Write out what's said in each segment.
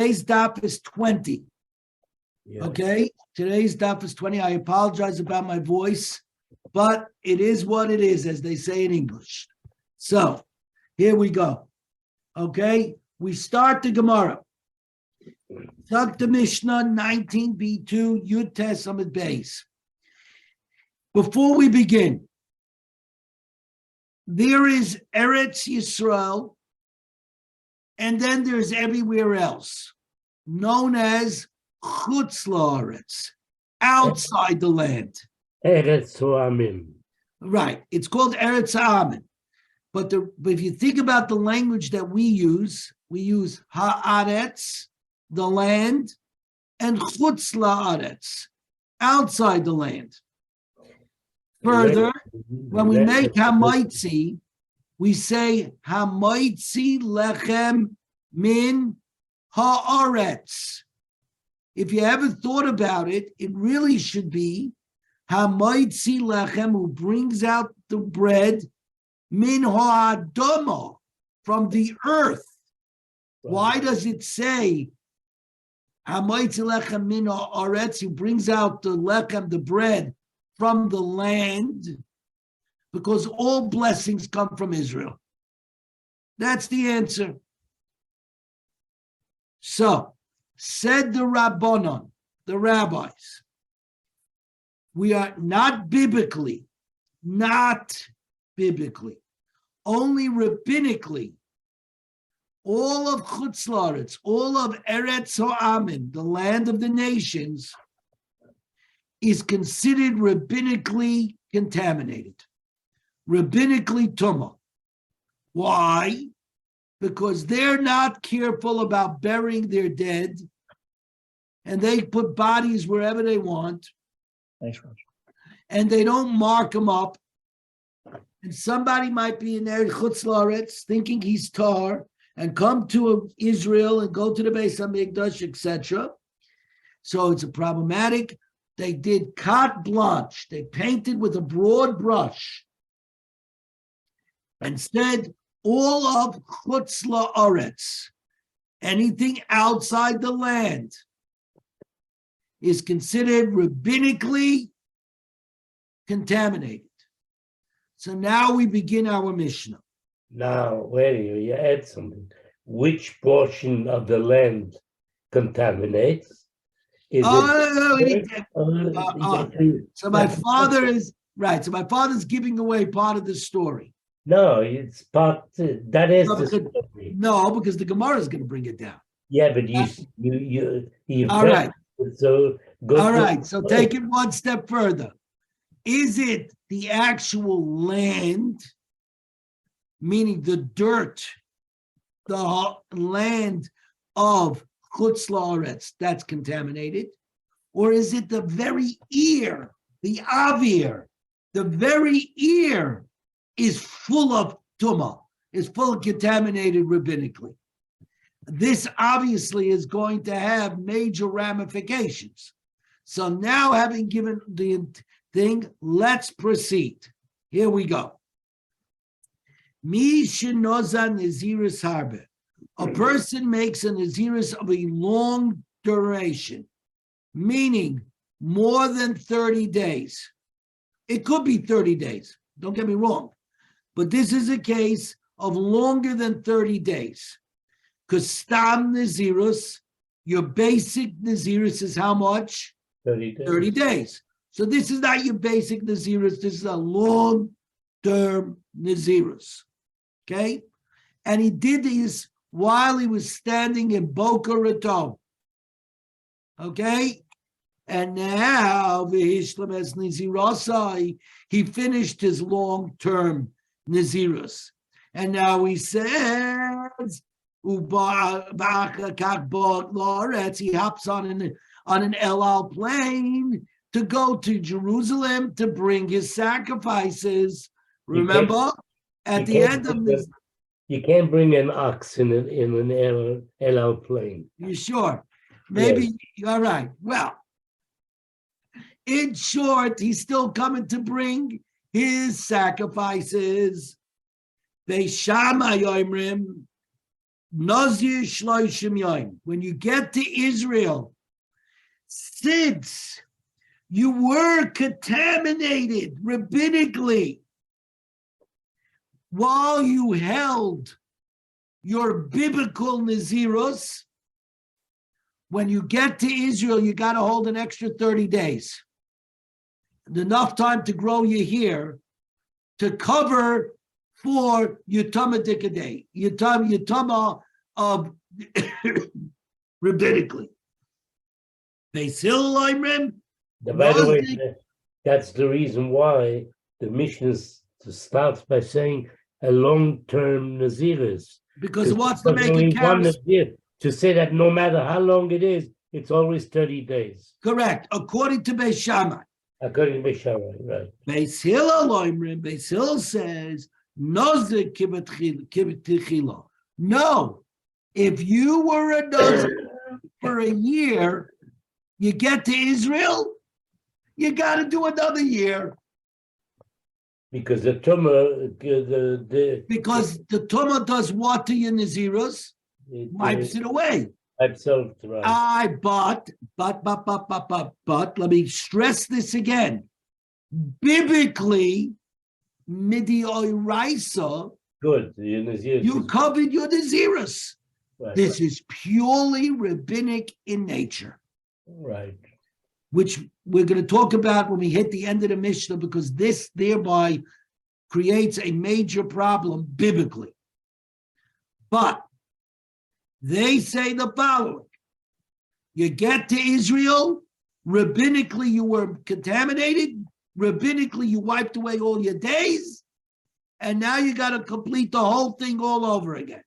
daf is 20. Yeah. Okay, today's daf is 20. I apologize about my voice, but it is what it is, as they say in English. So here we go. Okay, we start the Gemara. Zakta Mishnah 19b2 Yud Tes Amud Beis. Before we begin, there is Eretz Yisrael, and then there's everywhere else, known as Chutz La'aretz, outside the land. Eretz Ha'amim. Right. It's called Eretz Ha'amim. But if you think about the language that we use Ha'aretz, the land, and Chutz La'aretz, outside the land. Further, when we make Hamaitzi, we say Hamaitzi lechem min haaretz. If you ever thought about it, it really should be Hamaitzi lechem, who brings out the bread min ha'adama, from the earth. Why does it say Hamaitzi lechem min haaretz, who brings out the lechem, the bread, from the land? Because all blessings come from Israel. That's the answer. So, said the Rabbanon, the rabbis, we are not biblically, only rabbinically, all of Chutz La'aretz, all of Eretz Ha'amim, the land of the nations, is considered rabbinically contaminated, rabbinically tumah. Why? Because they're not careful about burying their dead, and they put bodies wherever they want. Thanks, Roger. And they don't mark them up. And somebody might be in there, Chutz La'aretz, thinking he's tar, and come to Israel and go to the Beis HaMikdash, etc. So it's a problematic. They did carte blanche. They painted with a broad brush and said all of Chutz La'aretz, anything outside the land, is considered rabbinically contaminated. So now we begin our Mishnah. Now, wait, you add something. Which portion of the land contaminates? Is So my father is right. So my father's giving away part of the story. No, it's part that is the story. No, because the Gemara is going to bring it down. Yeah, but you all right. So go. All right. So take it one step further. Is it the actual land, meaning the dirt, the land of Chutz La'aretz, that's contaminated? Or is it the very ear, the avir, the very ear is full of tumah, is full of contaminated rabbinically? This obviously is going to have major ramifications. So now, having given the thing, let's proceed. Here we go. Mi shenoza naziris harbe. A person makes a naziris of a long duration, meaning more than 30 days. It could be 30 days, don't get me wrong, but this is a case of longer than 30 days. Because stam nazirus, your basic nazirus is how much? 30 days. 30 days. So this is not your basic nazirus, this is a long-term nazirus. Okay? And he did this while he was standing in Boca Raton. Okay? And now, he finished his long-term nazirus. And now he says, he hops on an El Al plane to go to Jerusalem to bring his sacrifices. Remember, at the end of this, you can't bring an ox in an El Al plane. You sure? Maybe. Yes. All right. Well, in short, he's still coming to bring his sacrifices. They Shama Yoimrim. Nazir Shloshim Yom. When you get to Israel, since you were contaminated rabbinically while you held your biblical Naziros, when you get to Israel, you got to hold an extra 30 days. And enough time to grow your hair to cover for Yutama Dikaday, Yutama of rabbinically. Basil Imrim. By the way, that's the reason why the Mishnah starts by saying a long-term Naziris. Because it wants to make only it one count. Nazir, to say that no matter how long it is, it's always 30 days. Correct, according to Beis Shammai. According to Beis Shammai, right. Beis Hillel Imrim, Beis Hillel says, Nazir Kibbutz. No, if you were a Nazir for a year, you get to Israel, you got to do another year. Because the Tumah, Because the Tumah does what to your Naziros? Wipes it away. Absolutely right. But, let me stress this again. Biblically, Midi Oiraisa, Good. you covered your Naziros. Right. This is purely rabbinic in nature. Right. Which we're going to talk about when we hit the end of the Mishnah, because this thereby creates a major problem biblically. But they say the following: you get to Israel, rabbinically you were contaminated, rabbinically you wiped away all your days, and now you got to complete the whole thing all over again.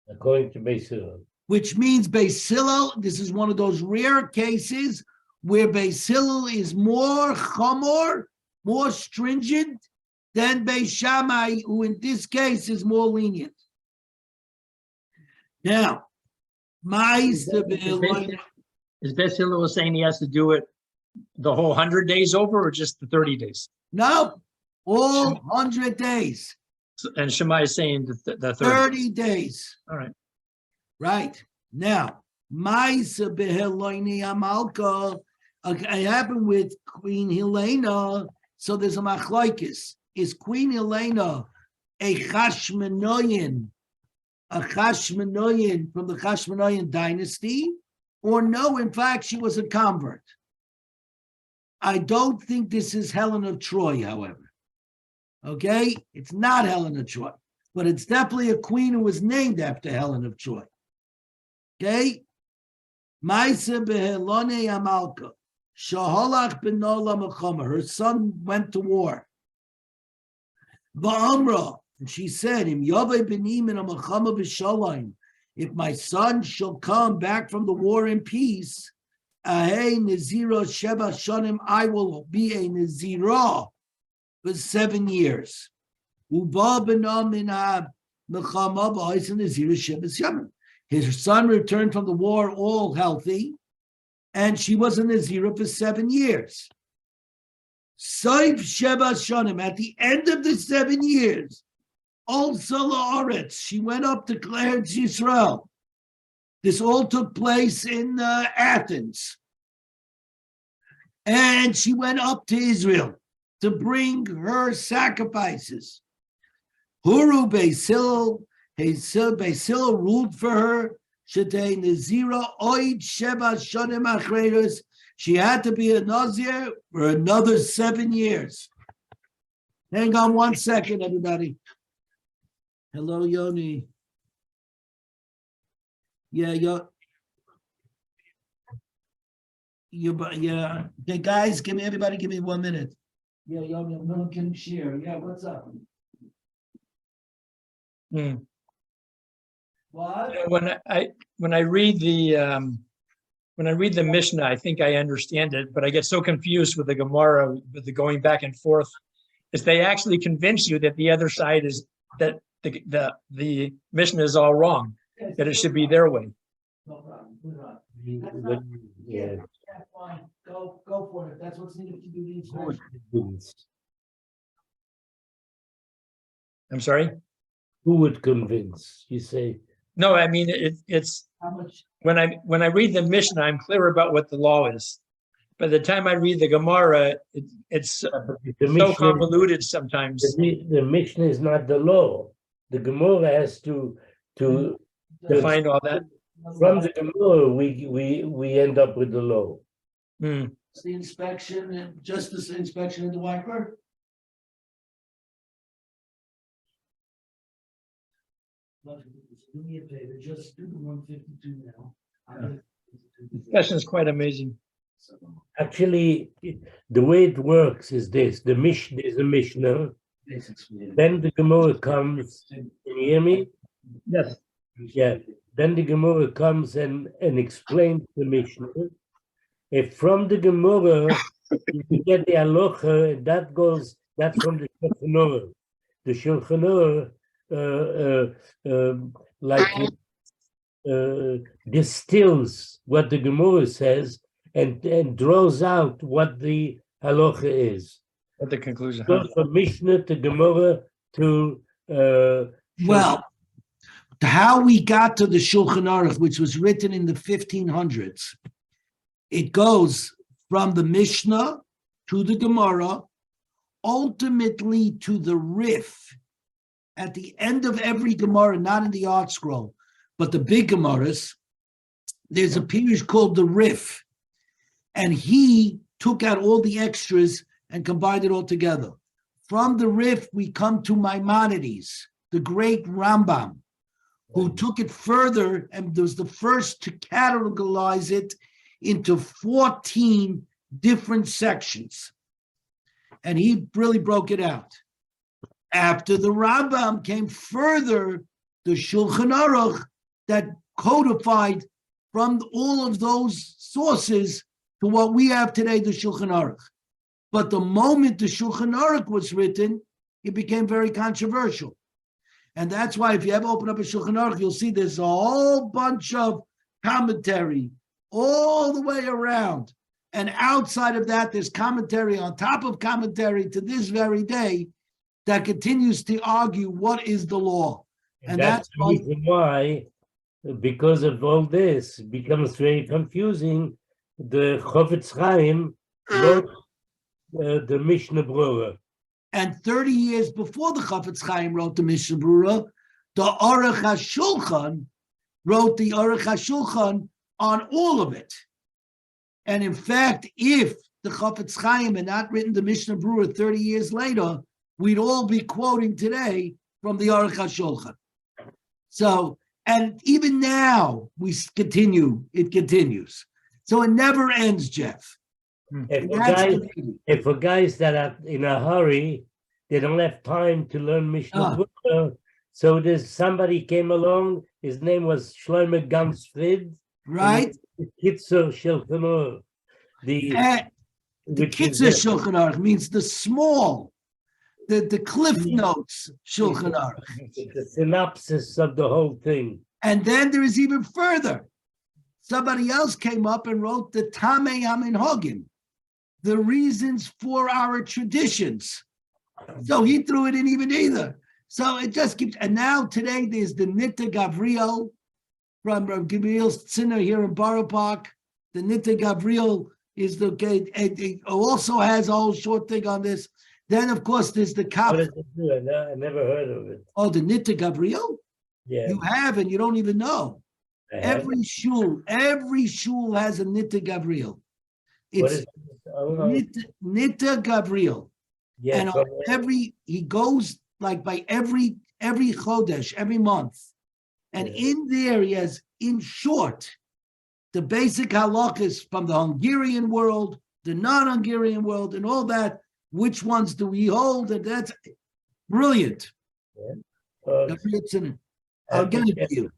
According to Beis Hillel. Which means Beis Hillel, this is one of those rare cases where Beis Hillel is more chamor, more stringent than Beis Shammai, who in this case is more lenient. Now, Is Beis Hillel saying he has to do it the whole 100 days over, or just the 30 days? no, all 100 days. And Shammai is saying the 30 days. All right. Right. Now, Maisa Beheloini Amalka, it happened with Queen Helena. So there's a machlokes. Is Queen Helena a Chashmonayan from the Chashmonayan dynasty? Or no, in fact, she was a convert. I don't think this is Helen of Troy, however. Okay? It's not Helen of Troy, but it's definitely a queen who was named after Helen of Troy. Okay? Maisa Behelone Amalka. Shaholach benola Mechama. Her son went to war. Ba'amra. And she said, Im Yaveh benim in a Mechama b'shalayim. If my son shall come back from the war in peace, Ahei Nazira Sheva Shanim, I will be a Nazira for 7 years. Uba benam min ha-Mechama b'ais Nazira Sheva Shanim. His son returned from the war all healthy, and she was a Nazira for 7 years. Saif Sheva Shanim, at the end of the 7 years, also La'aretz, she went up to Eretz Yisrael. This all took place in Athens. And she went up to Israel to bring her sacrifices. Huru Basil ruled for her. Shetei Nazira Oid Sheva Shanim Achreiros. She had to be a Nazir for another 7 years. Hang on 1 second, everybody. Hello, Yoni. Yeah. Okay, guys, everybody give me 1 minute. Yeah, Yoni, I'm gonna share. Yeah, what's up? What? You know, when I read the Mishnah, I think I understand it, but I get so confused with the Gemara, with the going back and forth. Is they actually convince you that the other side is that the Mishnah is all wrong, that it should be their way. No problem. Yeah, fine. Go for it. That's what's needed to do the inspection. I'm sorry? Who would convince? You say No, I mean, it's, How much? when I read the Mishnah, I'm clear about what the law is. By the time I read the Gemara, it's But the so Mishnah, convoluted sometimes. the Mishnah is not the law. The Gemara has to Find all that. from the Gemara we end up with the law. Hmm. The inspection and justice inspection of the wiper. Do me a favor, just do the 152 now. This question is quite amazing. Actually, the way it works is this: the Mishnah is a Mishnah. Then the Gemara comes. Can you hear me? Yes. Yeah. Then the Gemara comes and explains the Mishnah. If from the Gemara you get the halacha, and that's from the Shulchan Aruch. The Shulchan Aruch, like distills what the Gemara says and draws out what the halacha is. At the conclusion. Goes from Mishnah to Gemara to Well, how we got to the Shulchan Aruch, which was written in the 1500s, it goes from the Mishnah to the Gemara, ultimately to the Rif. At the end of every Gemara, not in the Art Scroll, but the big Gemaras, there's a period called the Rif. And he took out all the extras and combined it all together. From the Rif, we come to Maimonides, the great Rambam, who took it further and was the first to categorize it into 14 different sections. And he really broke it out. After the Rambam came further, the Shulchan Aruch that codified from all of those sources to what we have today, the Shulchan Aruch. But the moment the Shulchan Aruch was written, it became very controversial. And that's why if you ever open up a Shulchan Aruch, you'll see there's a whole bunch of commentary all the way around. And outside of that, there's commentary on top of commentary to this very day that continues to argue what is the law. And that's the reason why, because of all this, it becomes very confusing. The Chofetz Chaim wrote the Mishnah Brura. And 30 years before the Chofetz Chaim wrote the Mishnah Brura, the Aruch HaShulchan wrote the Aruch HaShulchan on all of it. And in fact, if the Chofetz Chaim had not written the Mishnah Brura 30 years later, we'd all be quoting today from the Aruch HaShulchan. So, and even now, it continues. So it never ends, Jeff. If for guys that are in a hurry, they don't have time to learn Mishnah Brura, so there's somebody came along, his name was Shlomo Gansfried. Right? The Kitzur Shulchan Aruch. The Kitzur Shulchan Aruch means the small, the Cliff Notes Shulchan Aruch. The synopsis of the whole thing. And then there is even further. Somebody else came up and wrote the Tamei HaMinhagim, the reasons for our traditions. So he threw it in even either. So it just keeps, and now today there's the Nitta Gavriel from Rav Gabriel Zinner here in Borough Park. The Nitta Gavriel is it also has a whole short thing on this. Then of course there's the Kaf. What does it do? I never heard of it. Oh, the Nitta Gavriel? Yeah. You have and you don't even know. Every shul has a Nitta Gavriel. It's Nitta Gavriel. Yeah, and he goes like by every chodesh, every month. And in there he has, in short, the basic halachas from the Hungarian world, the non-Hungarian world, and all that. Which ones do we hold? And that's brilliant. I'll get it for you.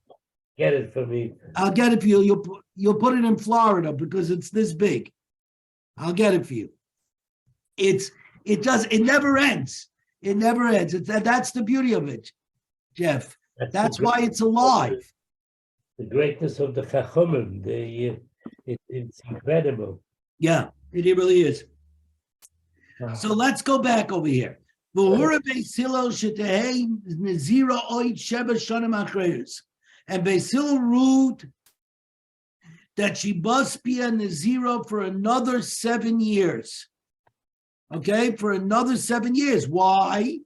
Get it for me. I'll get it for you. You'll put it in Florida because it's this big. I'll get it for you. It never ends. It never ends. That's the beauty of it, Jeff. That's why it's alive. The greatness of the Chachomim. It's incredible. Yeah, it really is. So let's go back over here. And Basil ruled that she must be a Nazira for another 7 years. Okay, for another 7 years. Why?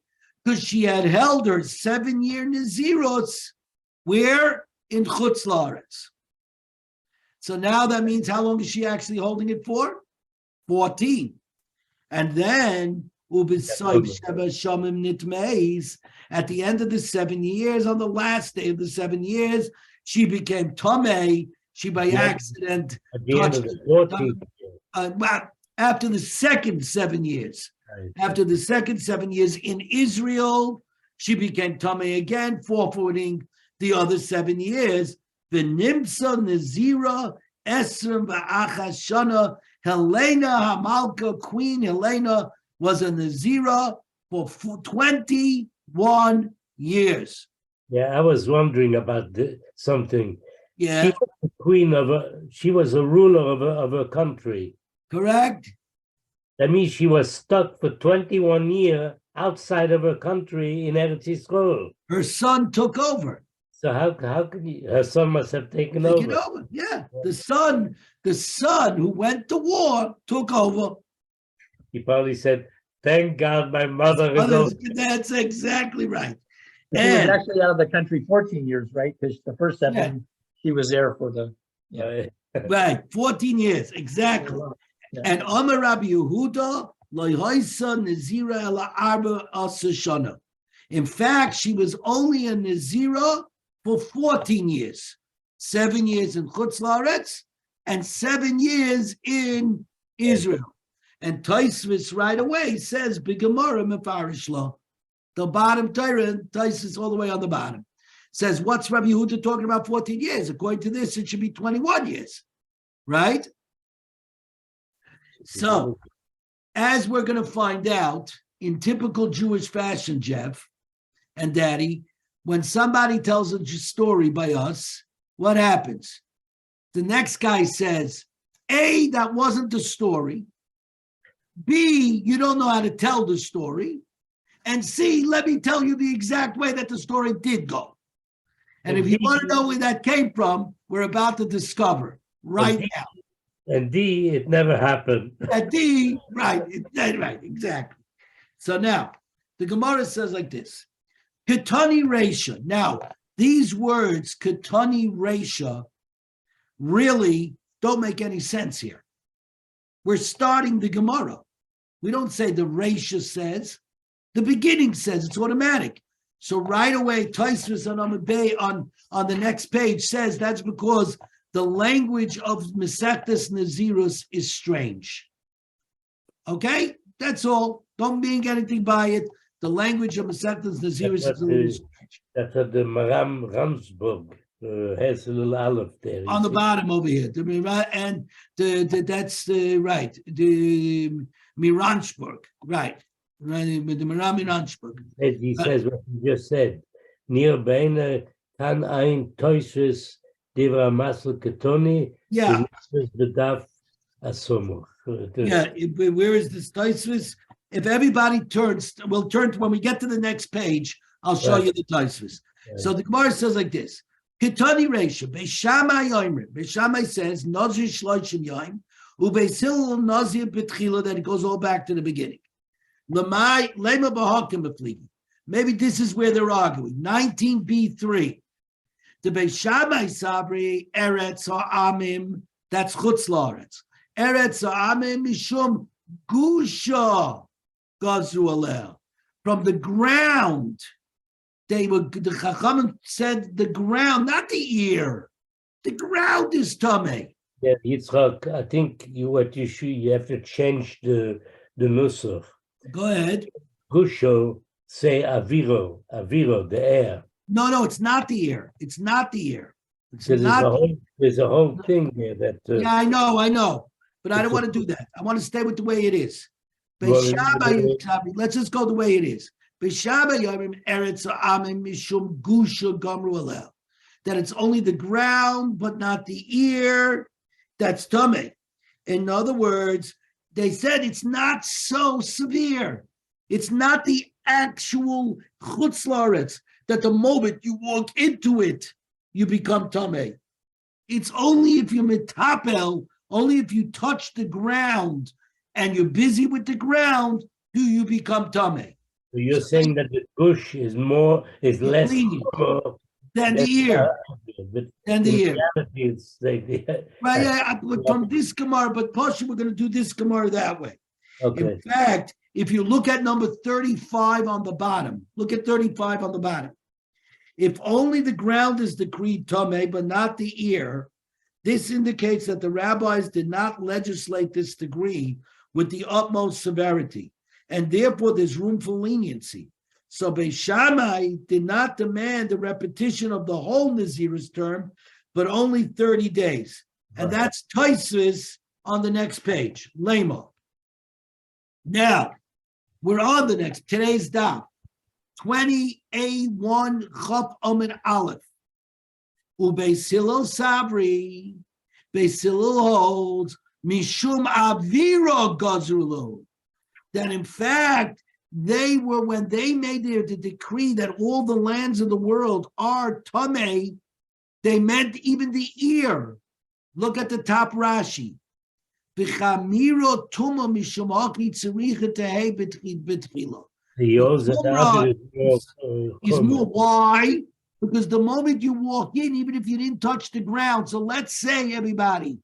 Because she had held her 7-year Naziros. Where? In Chutz La'aretz. So now that means how long is she actually holding it for? 14. And then, at the end of the 7 years, on the last day of the 7 years, she became Tomei. She by accident At the end of the 14th year. After the second 7 years. Right. After the second 7 years in Israel, she became Tomei again, forfeiting the other 7 years. The Nimsa Nazira Esrim Ba'achas Shana. Helena Hamalka, Queen Helena, was a Nazira for 21 years. Yeah, I was wondering about something. Yeah. She was the queen she was a ruler of a country. Correct. That means she was stuck for 21 years outside of her country in Eretz Yisrael. Her son took over. So how could her son must have taken over? Yeah. The son who went to war took over. He probably said, "Thank God my mother is over." That's exactly right. She was actually out of the country 14 years, right? Because the first 7, she was there for the. Yeah. Right, 14 years, exactly. Yeah. And Amar Rabbi Yehuda, Lo Hoisa Nazira Ela Arba Asa Shana. In fact, she was only a Nazira for 14 years. 7 years in Chutz La'aretz and 7 years in Israel. And Tosfos right away says, B'Gemara Mefarish Lo. The bottom Torah, Tosfos all the way on the bottom, says, what's Rabbi Yehuda talking about 14 years? According to this, it should be 21 years, right? So, as we're going to find out, in typical Jewish fashion, Jeff and Daddy, when somebody tells a story by us, what happens? The next guy says, A, that wasn't the story. B, you don't know how to tell the story. And C, let me tell you the exact way that the story did go. And if you want to know where that came from, we're about to discover right now. And D, it never happened. And D, right, right, exactly. So now, the Gemara says like this. Ketani Reisha. Now, these words, Ketani Reisha, really don't make any sense here. We're starting the Gemara. We don't say the Reisha says. The beginning says it's automatic. So right away, Tosfos on Amud Bey on the next page says that's because the language of Masechtas Nazirus is strange. Okay? That's all. Don't mean anything by it. The language of Masechtas Nazirus is a little strange. That's what the Maram Ramsburg has a little aleph there. On the bottom over here. And that's right. The Miranchburg. Right. Right, with the Maram Miranchburg. He says what you just said. Near Beine kan ein Tosfos Divra Masel Ketoni. Yeah. Bedaf Asomach. Yeah. Where is this Tosfos? If everybody turns, we'll turn to when we get to the next page. I'll show you the Tosfos. Right. So the Gemara says like this: Ketani Reisha Beishamai Yomer. Beishamai says Nazir Shloishim Yom Ubeisil Nazir Betchila. That it goes all back to the beginning. Maybe this is where they're arguing. 19b3. The Beishamai Sabri Eretz Ha'amim. That's Chutz La'aretz. Eretz Ha'amim Mishum Gusha Gazru Aleh. From the ground, the Chachamim said the ground, not the ear. The ground is Tameh. Yeah, Yitzchak, I think you have to change the nusach. Go ahead. Gusho say aviro, the air. No, it's not the ear. It's not the ear. There's a whole thing there that. Yeah, I know, but I don't want to do that. I want to stay with the way it is. Let's just go the way it is. That it's only the ground, but not the ear. That's tummy. In other words, they said it's not so severe. It's not the actual Chutz La'aretz that the moment you walk into it, you become tamei. It's only if you're mitapel, only if you touch the ground and you're busy with the ground, do you become tamei. So you're saying that the bush is less lenient cover than the ear. but Than the in ear. reality, it's like Right, yeah, from this Gemara, but Pasha, we're going to do this Gemara that way. okay. In fact, if you look at number 35 on the bottom, look at 35 on the bottom. If only the ground is decreed tamei, but not the ear, this indicates that the rabbis did not legislate this decree with the utmost severity, and therefore there's room for leniency. So Beis Shammai did not demand a repetition of the whole Nazir's term, but only 30 days. And that's Tosfos on the next page, Lema. Now, we're on the next, today's daf, 20A1 Chaf Amid Aleph. Beis Hillel Sabri, Beis Hillel holds, Mishum Avira Gazrulo, that in fact, when they made the decree that all the lands of the world are tamei, they meant even the ear. Look at the top Rashi. V'chamiro tuma mishum haki tzaricha tehei b'tchila. Is more. Why? Because the moment you walk in, even if you didn't touch the ground, so let's say, everybody,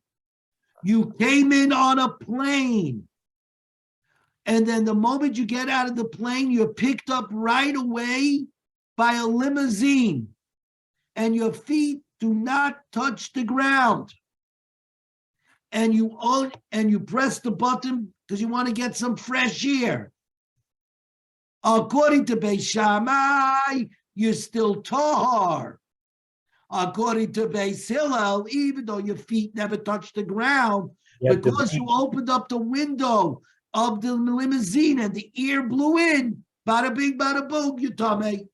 you came in on a plane, and then the moment you get out of the plane, you're picked up right away by a limousine, and your feet do not touch the ground. And you press the button because you want to get some fresh air. According to Beis Shammai, you're still tahar. According to Beis Hillel, even though your feet never touch the ground, because you opened up the window of the limousine and the air blew in, bada bing, bada boom, you tamei.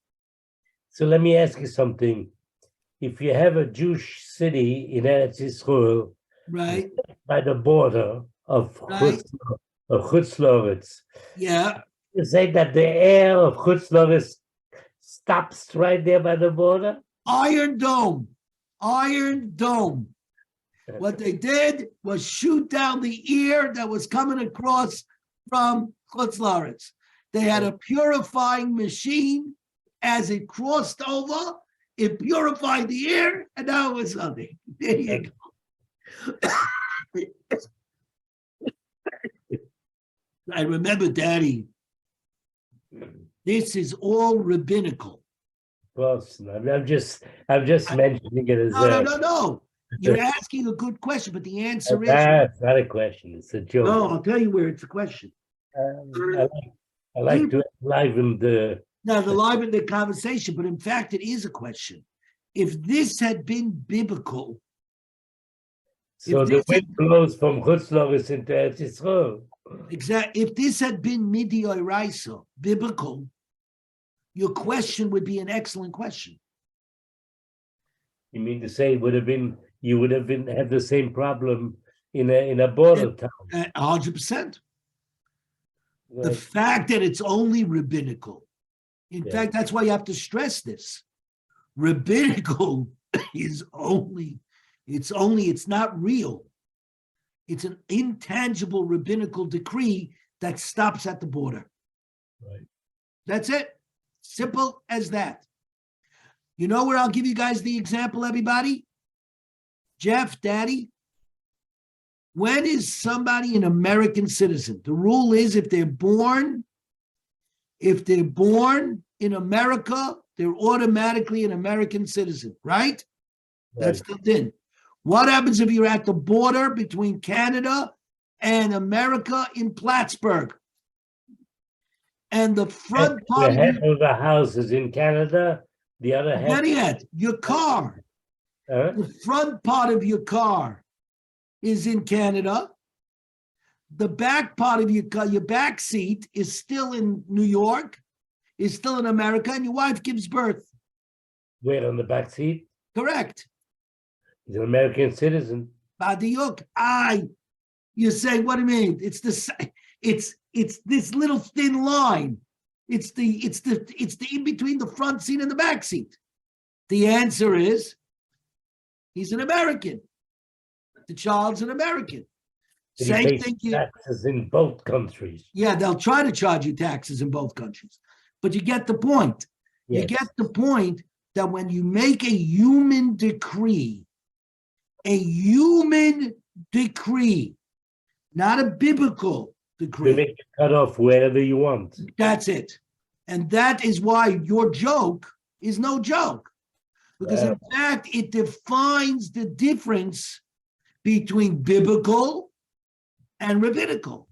So let me ask you something. If you have a Jewish city in Eretz Yisrael, right, by the border of Chutz Loretz, yeah, you say that the air of Chutz Loretz stops right there by the border? Iron Dome. What they did was shoot down the air that was coming across from Chutz Loretz. They had a purifying machine. As it crossed over, it purified the air, and now it was something. There you go. I remember, Daddy, this is all rabbinical. Well, I'm just mentioning it as No. You're asking a good question, but the answer is that's not a question. It's a joke. no. I'll tell you where it's a question. I like to enliven the conversation, but in fact, it is a question. If this had been biblical, so the wind blows from Chutz Loretz into Eretz Yisrael. Exactly. If this had been midioraisa, biblical, your question would be an excellent question. You mean to say you would have had the same problem in a border town? 100%. Right. The fact that it's only rabbinical. In fact, that's why you have to stress this. Rabbinical is it's not real. It's an intangible rabbinical decree that stops at the border. Right. That's it. Simple as that. You know where I'll give you guys the example, everybody? Jeff, Daddy, when is somebody an American citizen? The rule is if they're born in America, they're automatically an American citizen, right? That's the thing. What happens if you're at the border between Canada and America in Plattsburgh? And the front part of the house is in Canada, the other half. Better yet, your car. The front part of your car is in Canada. The back part of your car, your back seat, is still in New York, is still in America, and your wife gives birth. Wait, on the back seat? Correct. He's an American citizen. Badiyuk. You say, what do you mean? It's this little thin line. It's the in between the front seat and the back seat. The answer is He's an American. The child's an American. But he Same pays thing. taxes in both countries. Yeah, they'll try to charge you taxes in both countries. But you get the point. You Yes. get the point that when you make a human decree, not a biblical You decree, make it cut off wherever you want. that's it. And that is why your joke is no joke. Because in fact, it defines the difference between biblical and rabbinical.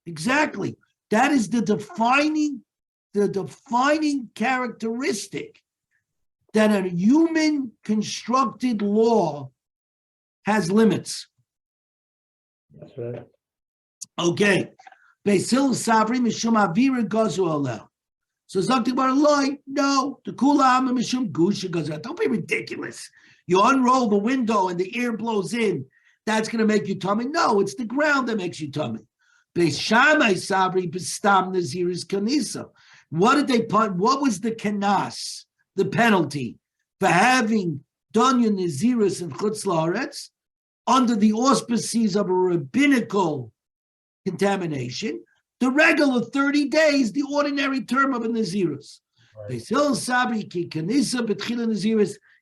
Exactly. That is the defining characteristic that a human constructed law has limits. That's right. Okay. Basil Sabri Mishum Avira Gozu Alel. So something about a lie? No. The Kulam and Mishum Gusha Gozu. Don't be ridiculous. You unroll the window and the air blows in. That's going to make you tummy. No, it's the ground that makes you tummy. Beishamai Sabri Bistam Naziris Kanisa. What did they put? What was the kanas, the penalty for having done your Naziris in Chutz La'aretz under the auspices of a rabbinical contamination? The regular 30 days, the ordinary term of a Naziris. Right.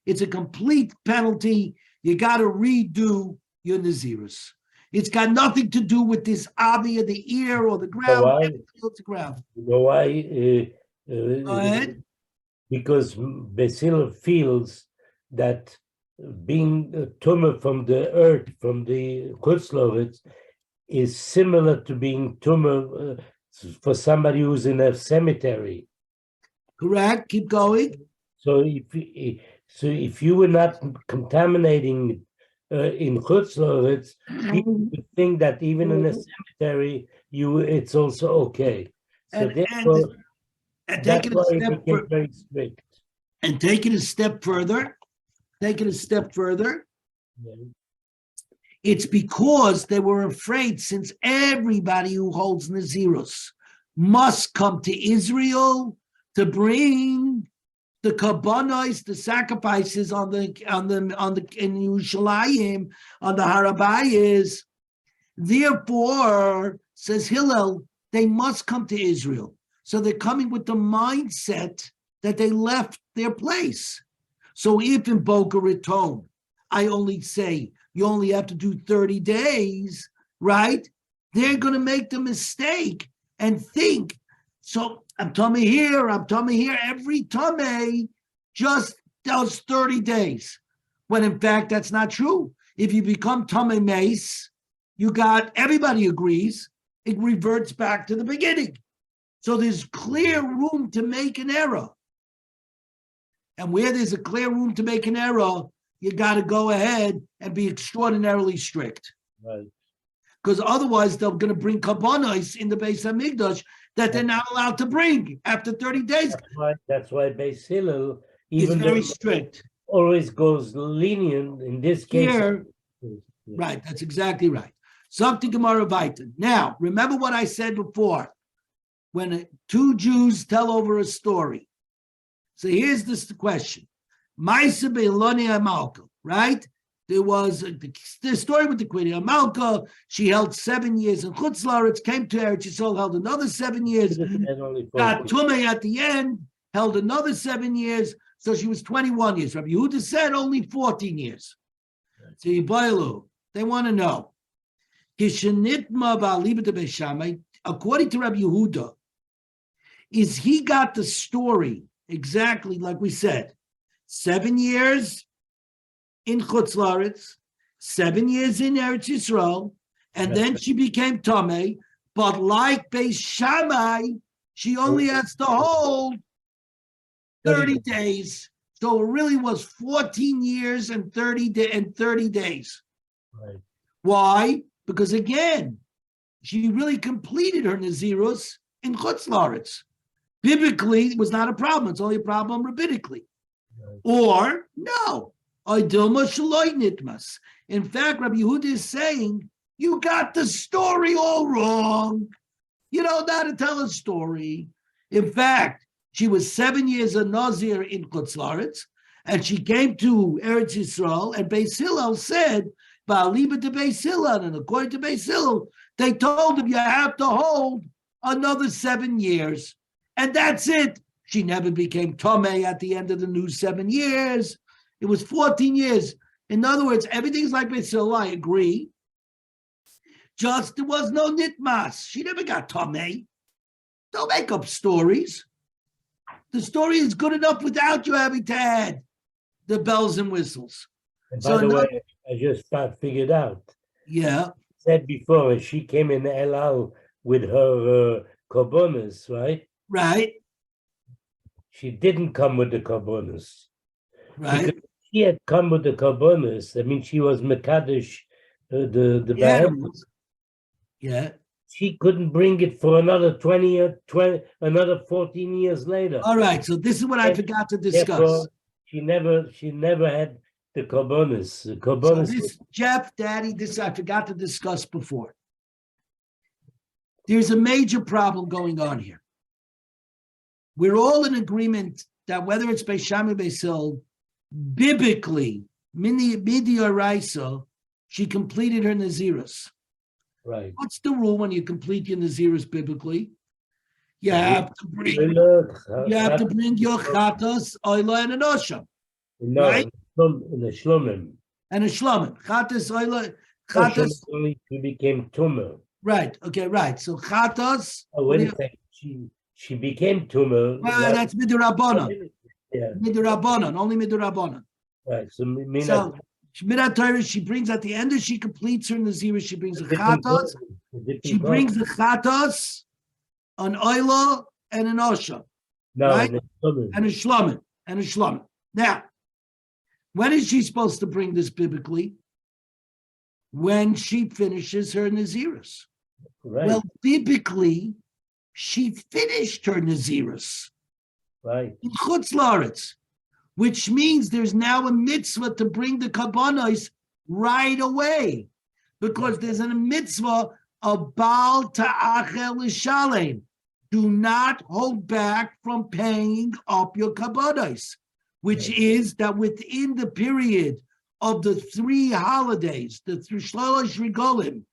It's a complete penalty. You got to redo your Naziris. It's got nothing to do with this avia, the ear, or the ground. The ground. You know why? Go ahead. Because Basil feels that being a tumor from the earth, from the Kutzlovitz, is similar to being tumor for somebody who's in a cemetery. Correct. Keep going. So if you were not contaminating in Kutzlovitz, people would think that even in a cemetery, it's also okay. So therefore, that's why it became very strict. And take it a step further. Yeah. It's because they were afraid, since everybody who holds Nazirus must come to Israel to bring the kabbanos, the sacrifices in Yerushalayim, on the Harabayas. Therefore, says Hillel, they must come to Israel. So they're coming with the mindset that they left their place. So if in Boca Raton, I only say you only have to do 30 days, right? They're going to make the mistake and think, so I'm tummy here. Every tummy just does 30 days. When in fact, that's not true. If you become tummy mace, everybody agrees, it reverts back to the beginning. So there's clear room to make an error. And where there's a clear room to make an error, you got to go ahead and be extraordinarily strict. Right. Because otherwise they're going to bring kabbanos in the Beis HaMikdash that they're not allowed to bring after 30 days. That's why Beis Hillel, It's even very though strict. always goes lenient in this case. Here, right, that's exactly right. Something Gemara Vayta. Now, remember what I said before. When two Jews tell over a story. So here's the question. Maisa Be'eloni Amalka, right? There was the story with the queen Amalka. She held 7 years in Chutz La'aretz, came to Eretz Yisrael, held another 7 years. Got Tumei at the end, held another 7 years. So she was 21 years. Rabbi Yehuda said only 14 years. So Yibaylu, they want to know. According to Rabbi Yehuda, is he got the story exactly like we said. 7 years in Chutz La'aretz, 7 years in Eretz Yisrael, and then she became Tameh. But like Beis Shammai, she only has to hold 30 days. So it really was 14 years and 30 days. Right. Why? Because again, she really completed her Nazirus in Chutz La'aretz. Biblically, it was not a problem. It's only a problem rabbinically. Right. Or, no. In fact, Rabbi Yehuda is saying, you got the story all wrong. You don't know how to tell a story. In fact, she was 7 years a Nazir in Chutz La'aretz, And she came to Eretz Yisrael, and Beis Hillel said, Ba'aliba to Beis Hillel, and according to Beis Hillel, they told him you have to hold another 7 years. And that's it. She never became Tomei at the end of the new 7 years. It was 14 years. In other words, everything's like Beis Hillel, I agree. Just there was no nitmas. She never got Tomei. Don't make up stories. The story is good enough without you having to add the bells and whistles. And So by the way, I just figured out. Yeah. Said before, she came in El with her korbanos, right? Right. She didn't come with the korbanos. Right. Because she had come with the korbanos. I mean, she was Mekadesh, the Yeah. Bahem. Yeah. She couldn't bring it for another another 14 years later. All right. So this is what I forgot to discuss. Therefore, she never had the korbanos. The So korbanos. this, Jeff, Daddy, this I forgot to discuss before. There's a major problem going on here. We're all in agreement that whether it's Beis Shammai, Beis Hillel, biblically, Midia Raisa, she completed her Nazirus. Right. What's the rule when you complete your Nazirus biblically? You have to bring your chatas, oila, and an osham. No, right? in the shlomim. And a shlomim. Chatas, oila, Chatas chatas. only she became tumor. Right. Okay. Right. So chatas. Oh, wait a second. She became tumor. Well, that's midrabanan. Yeah. Midrabanan. Only midrabanan. Right. So Shmirat Torah, she brings at the end as she completes her Nazirus, she brings the chatas. She brings the chatas, an oila, and an osha. No, right? And a shlomim. And a shlomim. Now, when is she supposed to bring this biblically? When she finishes her Nazirus. Right. Well, biblically, she finished her Nazirus. Right. In Chutz La'aretz, which means there's now a mitzvah to bring the kabbanos right away, because there's a mitzvah of Baal Ta'achel L'Shalem. Do not hold back from paying up your kabbanos, which is that within the period of the 3 holidays, the Shlosh Regolim,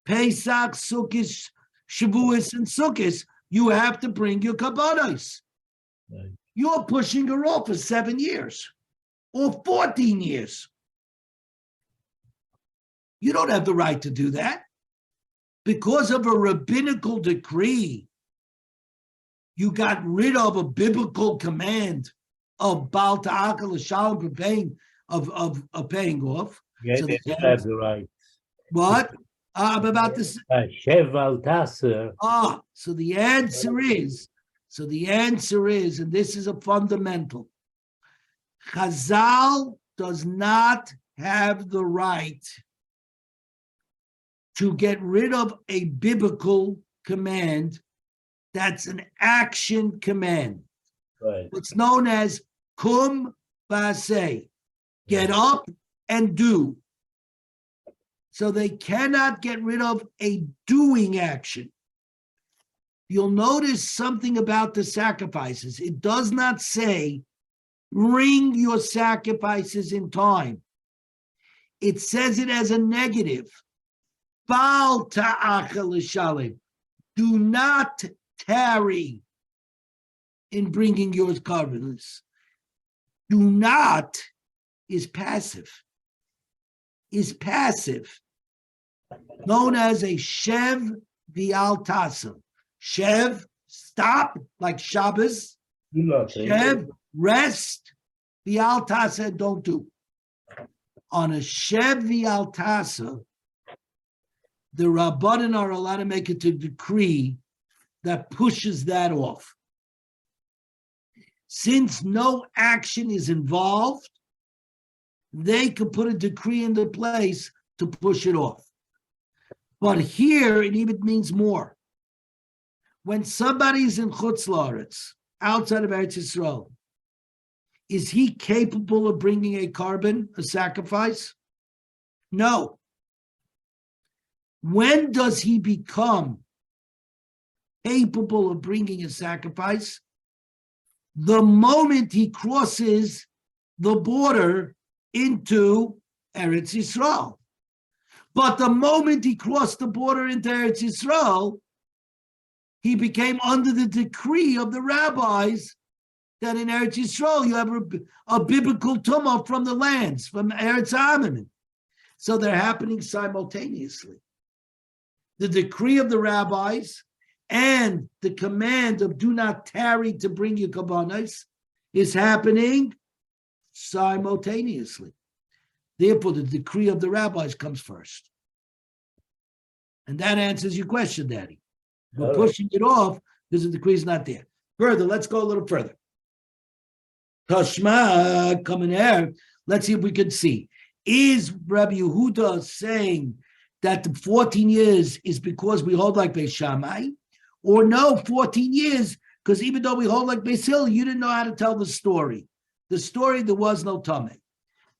Pesach, Sukkot, Shavuos, and Sukkot, you have to bring your kabbanos. Right. You're pushing her off for 7 years or 14 years. You don't have the right to do that. Because of a rabbinical decree, you got rid of a biblical command of Baal Ta'achel L'Shalom for paying of paying off. Yeah, So they have the right. What? I'm about to say. Shev al Tasser. So the answer is, and this is a fundamental, Chazal does not have the right to get rid of a biblical command that's an action command. Right. It's known as kum ba'aseh, get up and do. So they cannot get rid of a doing action. You'll notice something about the sacrifices. It does not say, bring your sacrifices in time. It says it as a negative. Baal ta'achel l'shalem. Do not tarry in bringing your korbanos. Do not is passive. Known as a shev v'al tasel. Shev, stop, like Shabbos. Shev, rest. V'al tasel, don't do. On a shev v'al tasel, the Rabbanan are allowed to make it a decree that pushes that off. Since no action is involved, they could put a decree into place to push it off. But here, it even means more. When somebody's in Chutz La'aretz, outside of Eretz Yisrael, is he capable of bringing a carbon, a sacrifice? No. When does he become capable of bringing a sacrifice? The moment he crosses the border into Eretz Yisrael. But the moment he crossed the border into Eretz Yisrael, he became under the decree of the rabbis that in Eretz Yisrael you have a biblical tumah from the lands, from Eretz Amim. So they're happening simultaneously. The decree of the rabbis and the command of do not tarry to bring your kabbanos is happening simultaneously. Therefore, the decree of the rabbis comes first. And that answers your question, Daddy. We're pushing it off because the decree is not there. Further, let's go a little further. Tashma, coming here. Let's see if we can see. Is Rabbi Yehuda saying that the 14 years is because we hold like Beis Shammai? Or no, 14 years, because even though we hold like Beis Hillel, you didn't know how to tell the story. The story, there was no Tameh.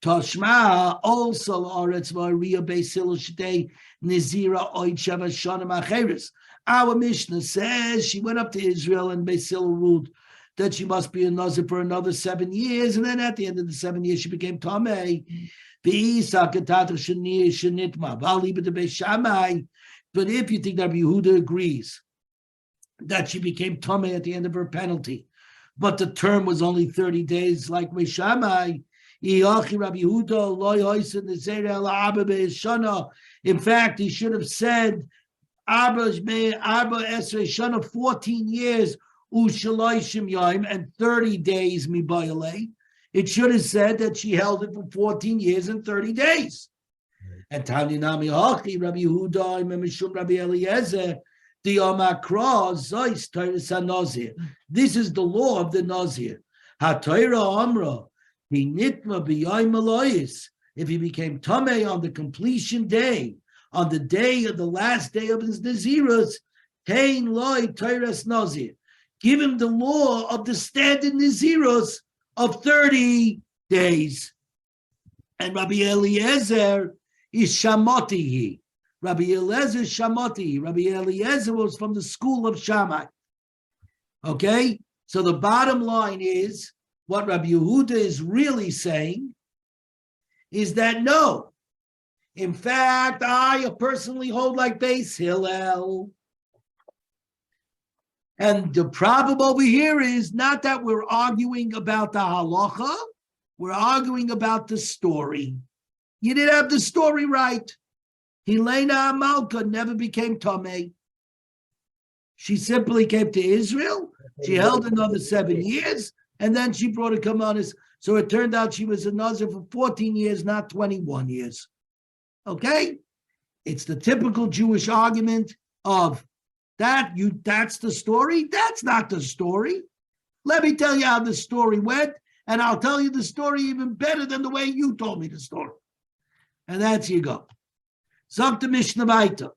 Tashma also Aretz Varia Beis Hillel Shtei Nazira Oid Sheva Shana Macheres. Our Mishnah says she went up to Israel and Beis Hillel ruled that she must be a Nazir for another 7 years, and then at the end of the 7 years she became Tameh. But if you think that Rabbi Yehuda agrees that she became Tameh at the end of her penalty, but the term was only 30 days like Beis Shammai, in fact, he should have said 14 years and 30 days mibayale. It should have said that she held it for 14 years and 30 days. And Tani Nami Hachi, Rabbi Yehuda, Mishum Rabbi Eliezer, the Amakra, Zeis, Tyrus Nazir. This is the law of the Nazir. HaTorah Amra, the Nitma B'yai Malayis. If he became Tameh on the completion day, on the day of the last day of his Nazirus, Tein Loi Tyrus Nazir. Give him the law of the standard Nazirus of 30 days. And Rabbi Eliezer is Shamatihi. Rabbi Eliezer is Shamatihi. Rabbi Eliezer was from the school of Shammai. Okay? So the bottom line is, what Rabbi Yehuda is really saying is that no. In fact, I personally hold like Beis Hillel. And the problem over here is not that we're arguing about the halacha, we're arguing about the story. You didn't have the story right. Helena Amalka never became Tameh. She simply came to Israel. She held another 7 years, and then she brought a kamanis. So it turned out she was a Nazir for 14 years, not 21 years. Okay? It's the typical Jewish argument of that's the story. That's not the story. Let me tell you how the story went, and I'll tell you the story even better than the way you told me the story. And that's you go. Zok the Mishnah Baita.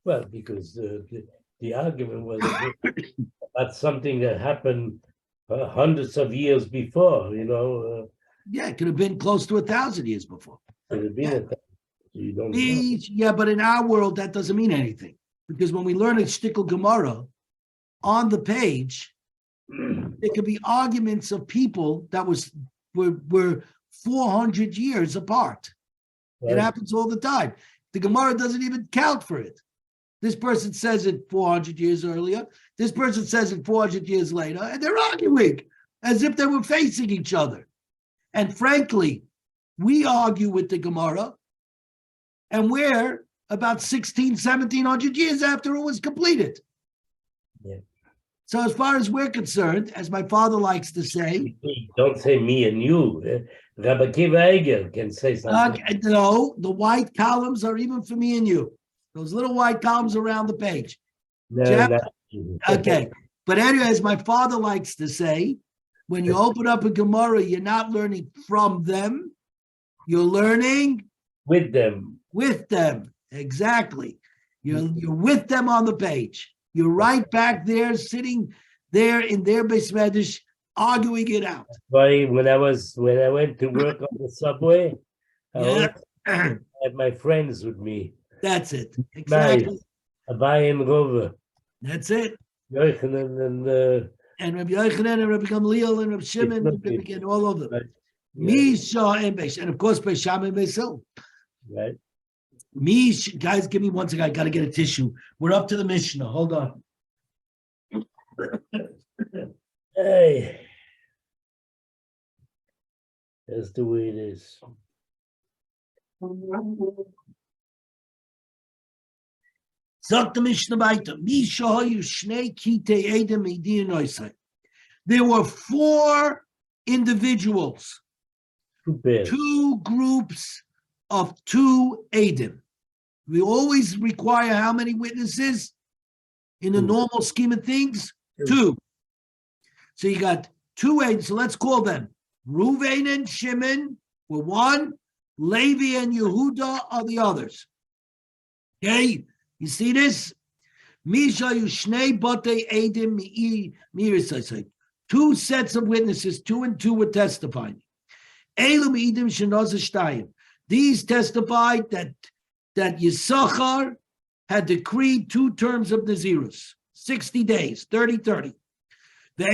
Well, because the argument was about something that happened hundreds of years before, Yeah, it could have been close to 1,000 years before. Could have been you don't know. Yeah, but in our world, that doesn't mean anything. Because when we learn a shtickle Gemara, on the page, there could be arguments of people that were 400 years apart. Right. It happens all the time. The Gemara doesn't even count for it. This person says it 400 years earlier. This person says it 400 years later, and they're arguing as if they were facing each other. And frankly, we argue with the Gemara, and we're about 1700 years after it was completed. Yeah. So as far as we're concerned, as my father likes to say... Don't say me and you. Rabbi Akiva Eiger can say something. No, the white columns are even for me and you. Those little white columns around the page. No, okay. But anyway, as my father likes to say, when you open up a Gemara, you're not learning from them. You're learning... With them. With them. Exactly. You're with them on the page. You're right back there, sitting there in their Beis Medrash, arguing it out. Why, when I went to work on the subway, I had my friends with me. That's it. Exactly. Abai and Rova. That's it. Yochanan and Rabbi Yochanan and Rabbi Gamliel and Rabbi Shimon and all of them. Misha and Beish, and of course Beis Shammai and Beis Hillel. Right. Guys, give me 1 second. I got to get a tissue. We're up to the Mishnah. Hold on. Hey. That's the way it is. Sagt the Mishnah weiter. Misha hayu shnei kitei edem meidin oisai. There were 4 individuals, 2 pairs. 2 groups of 2 Edim. We always require how many witnesses in the 2. normal scheme of things? 2. 2. So you got 2 Edim. So let's call them Ruvain and Shimon were 1, Levi and Yehuda are the others. Okay, you see this? Misha Yushnei Bate Edim Mirisai. 2 sets of witnesses, 2 and 2 were testifying. These testified that Yisachar had decreed 2 terms of Nazirus, 60 days, 30-30. That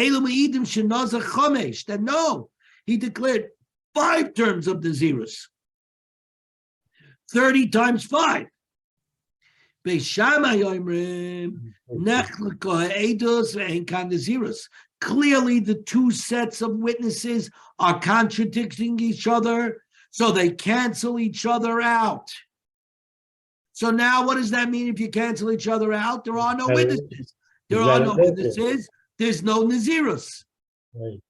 no, he declared 5 terms of Nazirus, 30 times 5. Beis Shammai Yomrim Nechlaka Eidos ve'Enkan Nazirus. Clearly, the 2 sets of witnesses are contradicting each other, so they cancel each other out. So now, what does that mean if you cancel each other out? There are no witnesses. There are no witnesses. There's no Nazirus. Right.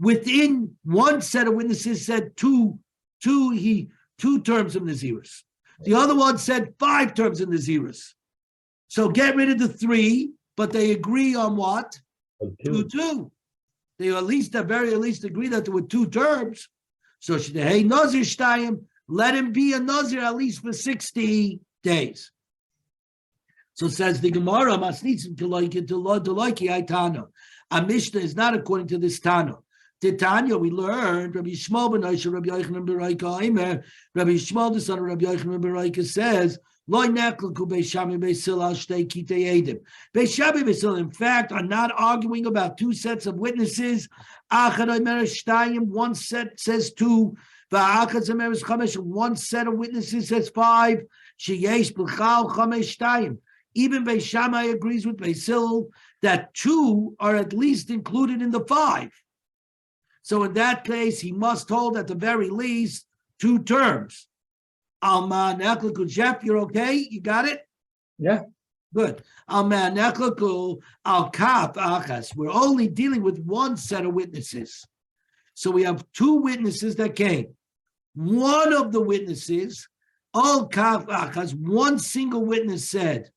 Within 1 set of witnesses said two terms of Nazirus. The other one said 5 terms of Nazirus. So get rid of the 3, but they agree on what? 2. They at very least agree that there were 2 terms. So hey Nazir Shtayim, let him be a Nazir at least for 60 days. So says the Gemara, Masnitzim Toloiki Aitano. A Mishnah is not according to this Tano. Titania, we learned Rabbi Yishmael ben Aisha, Rabbi Yochanan ben Reika Aimer, Rabbi Yishmael the son of Rabbi Yochanan ben Reika says, Loi neklaku Beis Shammai Beis Hillel shtei kitei edim. Beis Shammai Beis Hillel, in fact, are not arguing about 2 sets of witnesses. Achad omer shtayim, 1 set says 2. Va'achad omer chamesh, 1 set of witnesses says 5. Sheyesh b'chal chamesh shtayim. Even Beis Shammai agrees with Beis Hillel that 2 are at least included in the 5. So in that case, he must hold at the very least 2 terms. Alma Neklaku, Jeff, you're okay? You got it? Yeah. Good. Alma Neklaku, Al Kaf Achas. We're only dealing with 1 set of witnesses. So we have 2 witnesses that came. One of the witnesses, Al Kaf Achas, 1 single witness said,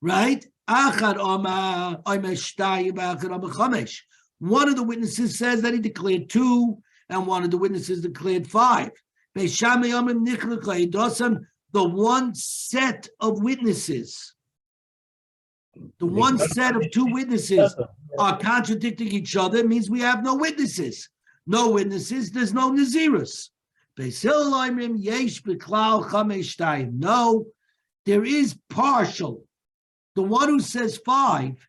right? Achad Oma Oimeshtayim Achad Oma Chamesh. One of the witnesses says that he declared 2, and one of the witnesses declared 5. The 1 set of witnesses, the 1 set of 2 witnesses are contradicting each other. It means we have no witnesses. No witnesses, there's no Nazirus. No, there is partial. The one who says 5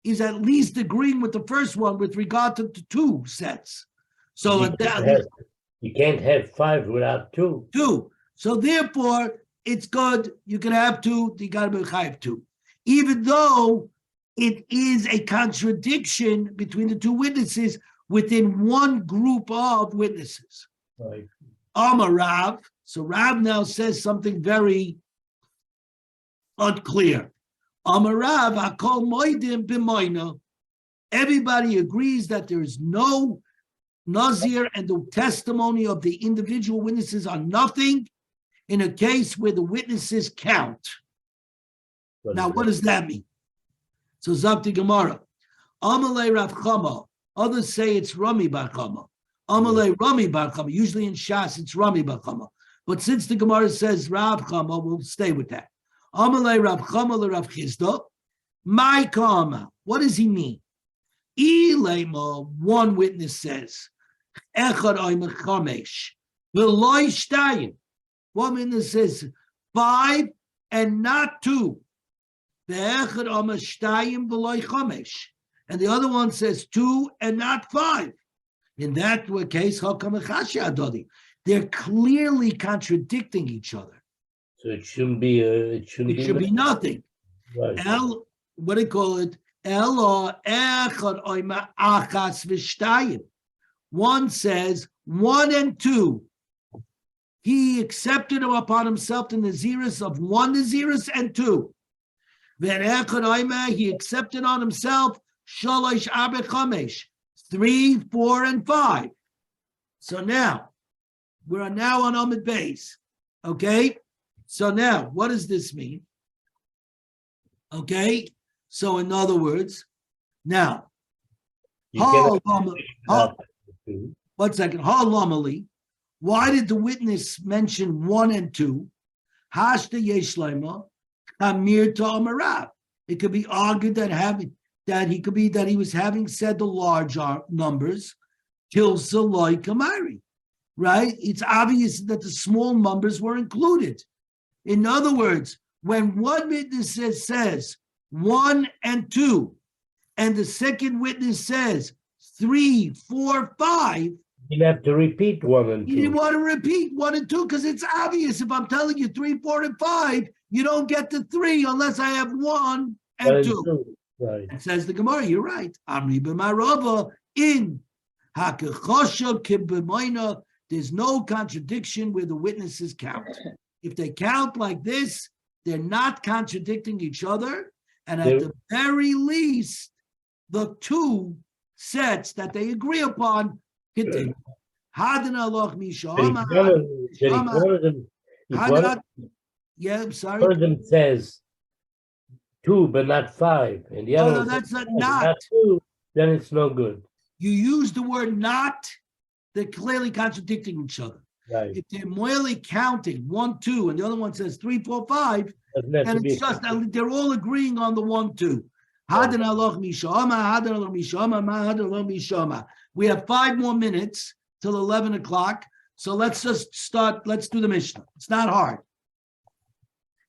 is at least agreeing with the first one with regard to the 2 sets. So you can't have 5 without 2. 2. So therefore, it's good. You can have 2. You got to be chayav 2, even though it is a contradiction between the 2 witnesses within 1 group of witnesses. Right. Amar Rav. So Rav now says something very unclear. Amar Rav, Hakol moedim b'moina. Everybody agrees that there is no Nazir, and the testimony of the individual witnesses are nothing in a case where the witnesses count. Now, what does that mean? So Zakti Gemara, Amalei Rav Chama. Others say it's Rami Bar Chama. Amalei Rami Bar Chama. Usually in Shas it's Rami Bar Chama. But since the Gemara says Rav Chama, we'll stay with that. Amalei Rav Chama le Rav Chisda. My Kama. What does he mean? Ilema, 1 witness says, Echad Oimer Chamesh. V'loi Shtayim. 1 witness says 5 and not 2. Ve'echad Amar Shtayim V'loy Chomesh. And the other one says 2 and not 5. In that case, they're clearly contradicting each other. So it shouldn't be. It should be nothing. Right. What do you call it? One says 1 and 2. He accepted upon himself the Nazirus of 1 Nazirus and 2. He accepted on himself Shalosh Arba Chamesh, 3, 4, and 5. So now, we're now on Amid Base. Okay? So now, what does this mean? Okay? So in other words, now, one second. Why did the witness mention 1 and 2? Hashta Yeshlema, Amir to Amarav. It could be argued that he was having said the large numbers, Kilsa Loy Kamari. Right? It's obvious that the small numbers were included. In other words, when one witness says 1 and 2, and the second witness says 3, 4, 5, you have to repeat 1 and 2. You want to repeat 1 and 2 because it's obvious. If I'm telling you 3, 4, and 5, you don't get the 3 unless I have 1 and 2. Right. It says the Gemara, you're right. Amri b'marava in hakechosha kib'moina. There's no contradiction where the witnesses count. If they count like this, they're not contradicting each other. And at the very least, the 2 sets that they agree upon continue. Yeah, I'm sorry. One of them says 2, but not 5. And the other no, one that's says, not. 2, then it's no good. You use the word not, they're clearly contradicting each other. Right. If they're merely counting 1, 2, and the other one says 3, 4, 5, and it's just they're all agreeing on the 1, 2. We have 5 more minutes till 11 o'clock. So let's just start. Let's do the Mishnah. It's not hard.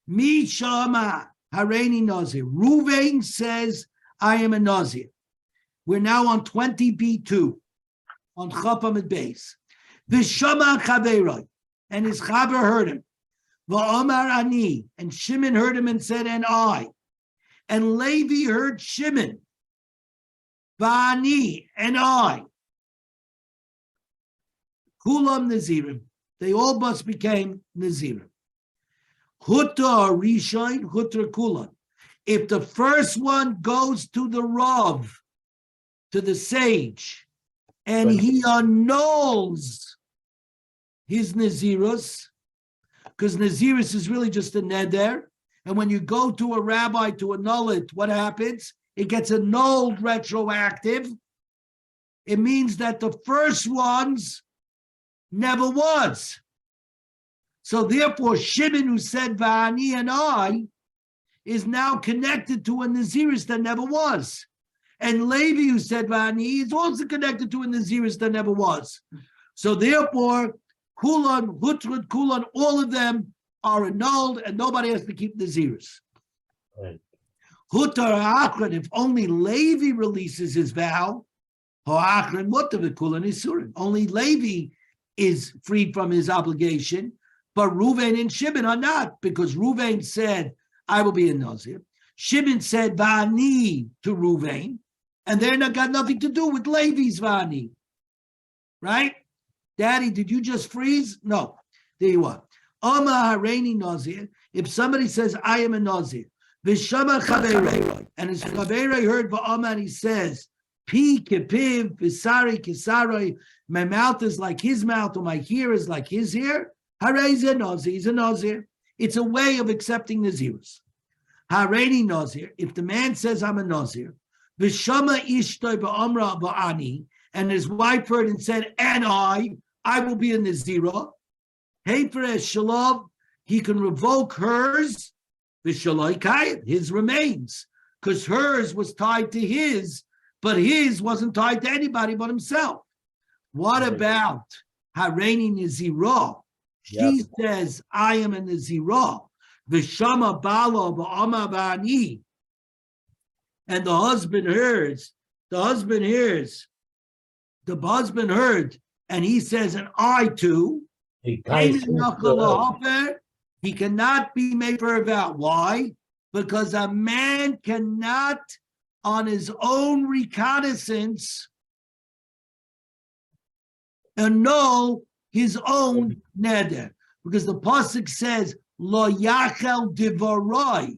Mishama Hareini Nazir. Ruvain says, I am a Nazir. We're now on 20b2 on Chapamid base. Vishama Chaveroi, and his Chaver heard him. Va'amar Ani, and Shimon heard him and said, and I. And Levi heard Shimon. Va'ani, and I. Kulam Nazirim. They all must became Nazirim. Hutar Rishon, Hutar Kulan. If the first one goes to the Rav, to the sage, and he annuls his Nazirus, because Nazirus is really just a neder, and when you go to a rabbi to annul it, what happens? It gets annulled retroactive. It means that the first ones never was. So therefore, Shimon, who said Va'ani and I, is now connected to a Nazirus that never was. And Levi, who said Va'ani, is also connected to a Nazirus that never was. So therefore, Kulan, Hutrud, Kulan, all of them are annulled, and nobody has to keep Nazirus. Right. Hutar Achron, if only Levi releases his vow, Ha'achron, what of the Kulan is Surin. Only Levi is freed from his obligation, but Ruvain and Shimon are not, because Ruvain said, I will be a Nazir. Shimon said Va'ani to Ruvain, and they're not got nothing to do with Levi's Va'ani. Right? Daddy, did you just freeze? No. There you are. Ama Hareini Nazir. If somebody says, I am a Nazir, Vishama Chaveroi, and his Chaveroi heard Va'ama, and he says, Pi kepiv, Visari kisaroi, my mouth is like his mouth, or my ear is like his ear. Harei a Nazir, he's a Nazir. It's a way of accepting Nazirus. Hareini Nazir, if the man says, I'm a Nazir, Vishama ishtoi ba'amra ba'ani, and his wife heard and said, and I will be a Nazira. Hefer Shalom, he can revoke hers, Vishaloi Kayat, his remains, because hers was tied to his, but his wasn't tied to anybody but himself. What about Hareini Nazira? She says, I am a Nazira. Vishama Bala Ba'ama Ba'ani. and the husband hears, the husband heard, and he says, and I too, He ties his he cannot be made for a vow. Why? Because a man cannot, on his own reconnaissance, annul his own neder. Because the pasuk says, Lo yachel divarai,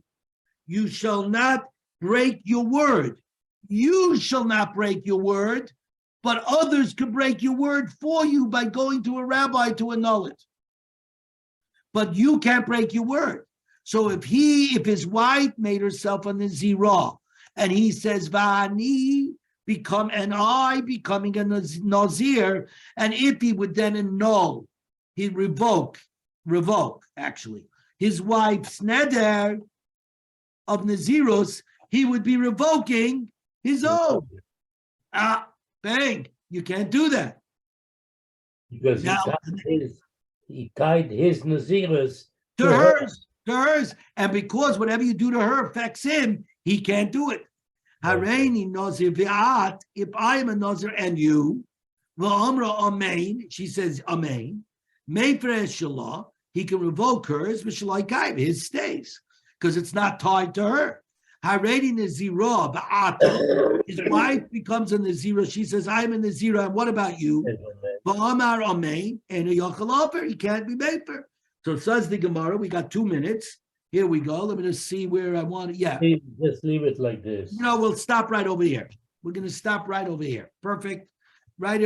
you shall not break your word. You shall not break your word, but others could break your word for you by going to a rabbi to annul it. But you can't break your word. So if his wife made herself a Nazirah, and he says, Va'ani become, and I becoming a Nazir, and if he would then annul, he'd revoke actually, his wife's neder of Nazirus, he would be revoking his own. Bang, you can't do that. Because he tied his Nazirus to hers. And because whatever you do to her affects him, he can't do it. Hareini Nazir v'at, if I am a Nazir and you, v'amra amen, she says amen, meifresh shalah, he can revoke hers, v'shalai his stays, because it's not tied to her. Hareini Nazirah v'ata, his wife becomes a Nazirah, she says, I'm a Nazirah, and what about you? V'amar amen, and a yachal offer, he can't be made for. So says the Gemara, we got 2 minutes. Here we go. Let me just see where I want to, Just leave it like this. We'll stop right over here. We're going to stop right over here. Perfect. Right